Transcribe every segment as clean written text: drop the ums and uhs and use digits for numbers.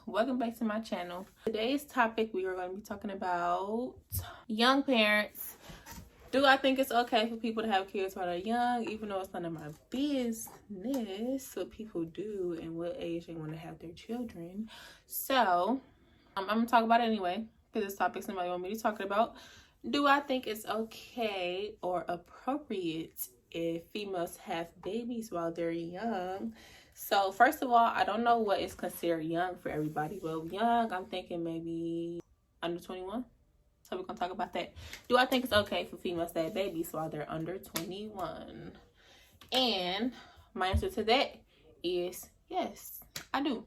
welcome back to my channel. Today's topic, we are going to be talking about young parents. Do I think it's okay for people to have kids while they're young, even though it's none of my business what people do and what age they want to have their children? So I'm going to talk about it anyway, because this topic somebody want me to talk about. Do I think it's okay or appropriate if females have babies while they're young? So first of all, I don't know what is considered young for everybody. Well, young, I'm thinking maybe under 21. So we're going to talk about that. Do I think it's okay for females to have babies while they're under 21? And my answer to that is yes, I do.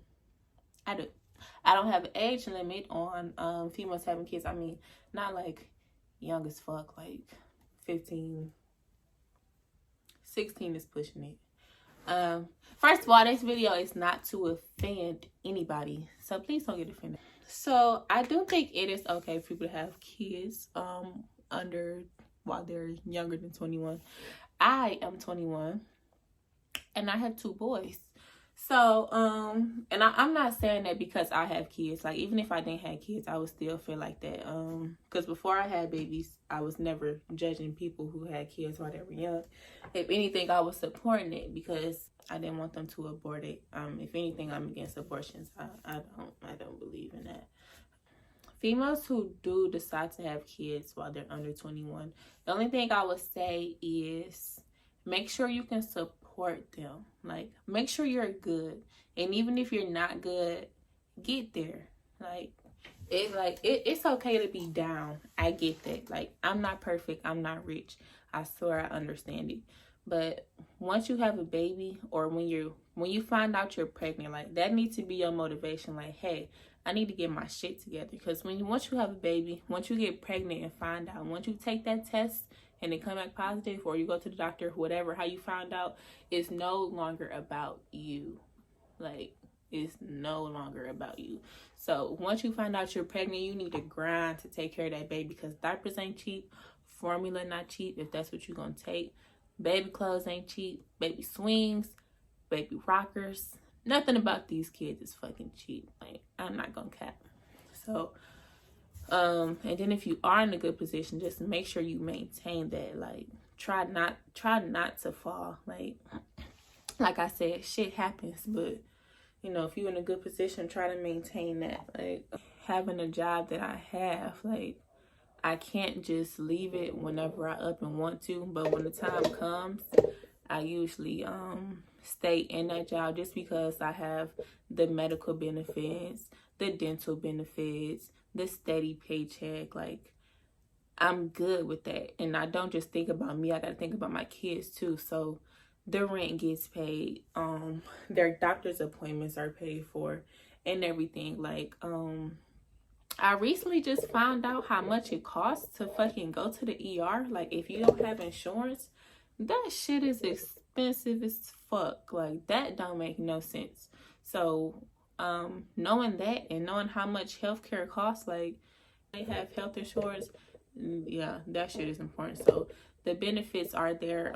I don't have an age limit on females having kids. I mean, not like young as fuck, like 15, 16 is pushing it. First of all, this video is not to offend anybody, so please don't get offended. So I do think it is okay for people to have kids while they're younger than 21. I am 21 and I have 2 boys. So and I'm not saying that because I have kids. Like, even if I didn't have kids, I would still feel like that. Because before I had babies, I was never judging people who had kids while they were young. If anything, I was supporting it because I didn't want them to abort it. If anything, I'm against abortions. I don't believe in that. Females who do decide to have kids while they're under 21, the only thing I would say is make sure you can support them. Like, make sure you're good, and even if you're not good, get there. It's okay to be down. I get that. Like, I'm not perfect, I'm not rich, I swear I understand it. But once you have a baby, or when you find out you're pregnant, like, that needs to be your motivation. Like, hey, I need to get my shit together. Because once you have a baby, once you get pregnant and find out, once you take that test and it come back positive, or you go to the doctor, whatever, how you found out, it's no longer about you. Like, it's no longer about you. So once you find out you're pregnant, you need to grind to take care of that baby, because diapers ain't cheap, formula not cheap if that's what you're gonna take, baby clothes ain't cheap, baby swings, baby rockers, nothing about these kids is fucking cheap. Like, I'm not gonna cap. So and then if you are in a good position, just make sure you maintain that. Like, try not to fall. Like I said, shit happens, but if you're in a good position, try to maintain that. Like, having a job that I have, like, I can't just leave it whenever I up and want to, but when the time comes, I usually stay in that job, just because I have the medical benefits, the dental benefits, the steady paycheck. Like, I'm good with that. And I don't just think about me, I gotta think about my kids too. So the rent gets paid, their doctor's appointments are paid for, and everything. Like, I recently just found out how much it costs to fucking go to the ER. Like, if you don't have insurance, that shit is expensive as fuck. Like, that don't make no sense. So knowing that and knowing how much healthcare costs, like, they have health insurance, yeah, that shit is important. So the benefits are there.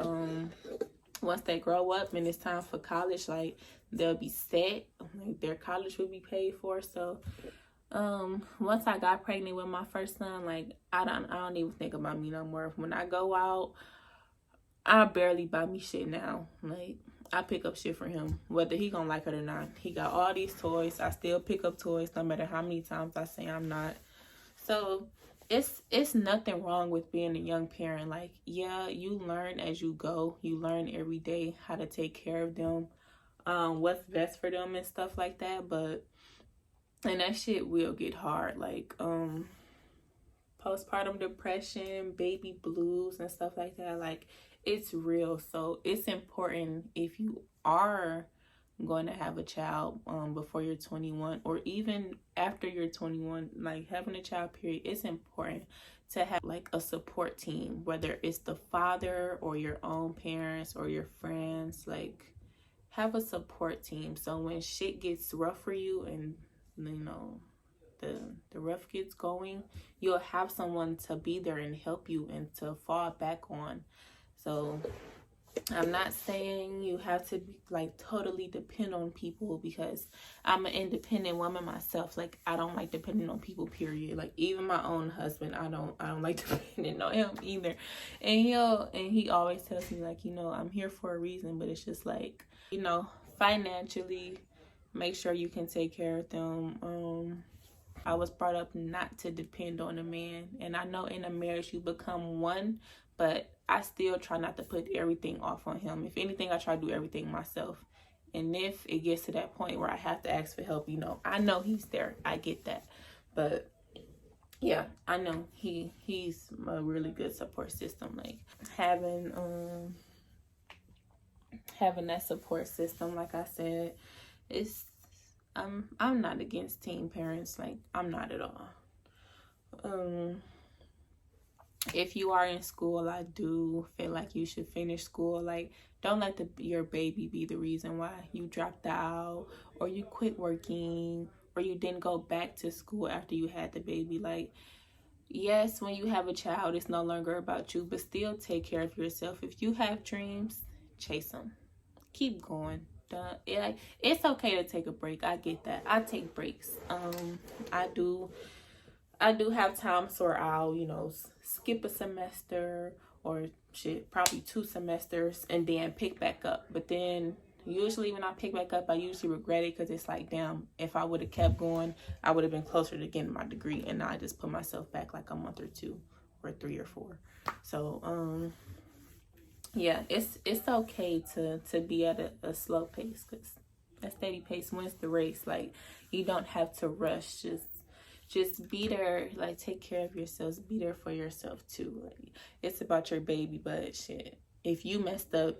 Once they grow up and it's time for college, like, they'll be set. Like, their college will be paid for. So once I got pregnant with my first son, like, I don't even think about me no more. When I go out, I barely buy me shit now. Like, I pick up shit for him, whether he gonna like it or not. He got all these toys. I still pick up toys no matter how many times I say I'm not. So it's nothing wrong with being a young parent. Like, yeah, you learn as you go. You learn every day how to take care of them, what's best for them and stuff like that. And that shit will get hard. Like, postpartum depression, baby blues and stuff like that. Like, it's real. So it's important, if you are going to have a child before you're 21, or even after you're 21, like, having a child period, it's important to have like a support team, whether it's the father or your own parents or your friends. Like, have a support team, so when shit gets rough for you and the rough gets going, you'll have someone to be there and help you and to fall back on. So I'm not saying you have to be, like, totally depend on people, because I'm an independent woman myself. Like, I don't like depending on people, period. Like, even my own husband, I don't like depending on him either. And he always tells me, like, I'm here for a reason, but it's just like, financially, make sure you can take care of them. I was brought up not to depend on a man, and I know in a marriage you become one, but I still try not to put everything off on him. If anything, I try to do everything myself. And if it gets to that point where I have to ask for help, I know he's there. I get that. But yeah, I know he's a really good support system. Like, having that support system, like I said, it's I'm not against teen parents. Like, I'm not at all. If you are in school, I do feel like you should finish school. Like, don't let your baby be the reason why you dropped out, or you quit working, or you didn't go back to school after you had the baby. Like, yes, when you have a child, it's no longer about you, but still take care of yourself. If you have dreams, chase them. Keep going. It's okay to take a break. I get that. I take breaks. I do have times where I'll, skip a semester, or probably 2 semesters, and then pick back up. But then usually when I pick back up, I usually regret it, because it's like, damn, if I would have kept going, I would have been closer to getting my degree. And now I just put myself back like a month or 2 or 3 or 4. So, yeah, it's okay to be at a slow pace, because a steady pace wins the race. Like, you don't have to rush. Just be there. Like, take care of yourselves. Be there for yourself too. Like, it's about your baby, but shit, if you messed up,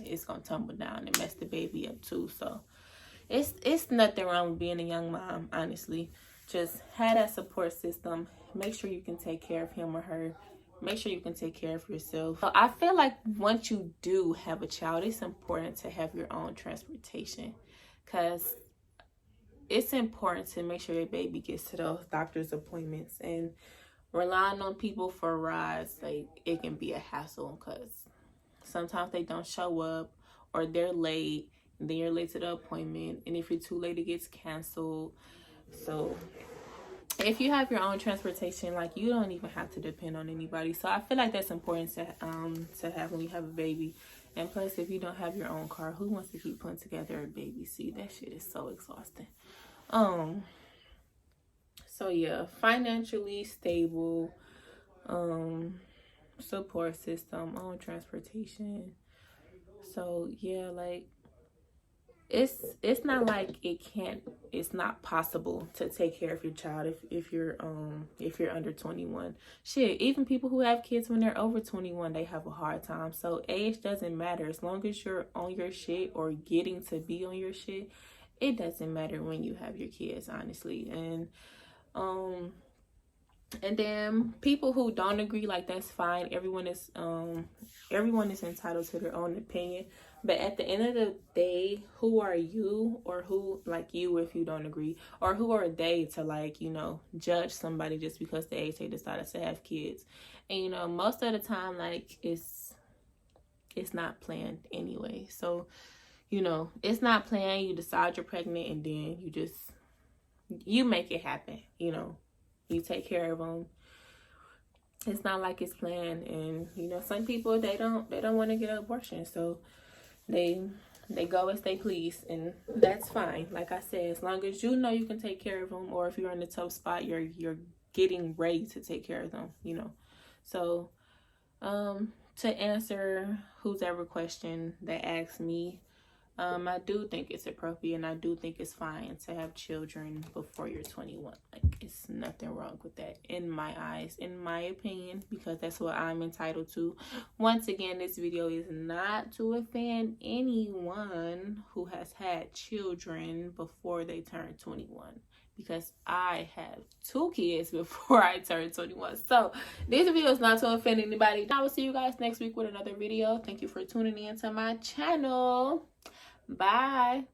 it's gonna tumble down and mess the baby up too. So it's nothing wrong with being a young mom, honestly. Just have that support system. Make sure you can take care of him or her. Make sure you can take care of yourself. So I feel like once you do have a child, it's important to have your own transportation, because it's important to make sure your baby gets to those doctor's appointments. And relying on people for rides, like, it can be a hassle, because sometimes they don't show up, or they're late, and then you're late to the appointment, and if you're too late, it gets canceled. So if you have your own transportation, like, you don't even have to depend on anybody. So I feel like that's important to have when you have a baby. And plus, if you don't have your own car, who wants to keep putting together a baby seat? That shit is so exhausting. So yeah, financially stable, support system, own transportation. So yeah, like, it's not like it's not possible to take care of your child if you're under 21. Shit, even people who have kids when they're over 21, they have a hard time. So age doesn't matter. As long as you're on your shit, or getting to be on your shit, it doesn't matter when you have your kids, honestly. And then people who don't agree, like, that's fine. Everyone is entitled to their own opinion. But at the end of the day, who are you, or who, like, you, if you don't agree, or who are they to, like, judge somebody just because the age they decided to have kids? And most of the time, like, it's not planned anyway. So it's not planned. You decide you're pregnant, and then you make it happen. You take care of them. It's not like it's planned. And some people, they don't want to get an abortion, so they go as they please, and that's fine. Like I said, as long as you can take care of them, or if you're in a tough spot, you're getting ready to take care of them. So to answer who's ever question that asks me, I do think it's appropriate, and I do think it's fine to have children before you're 21. Like, it's nothing wrong with that, in my eyes, in my opinion, because that's what I'm entitled to. Once again, this video is not to offend anyone who has had children before they turn 21, because I have 2 kids before I turned 21. So this video is not to offend anybody. I will see you guys next week with another video. Thank you for tuning in to my channel. Bye.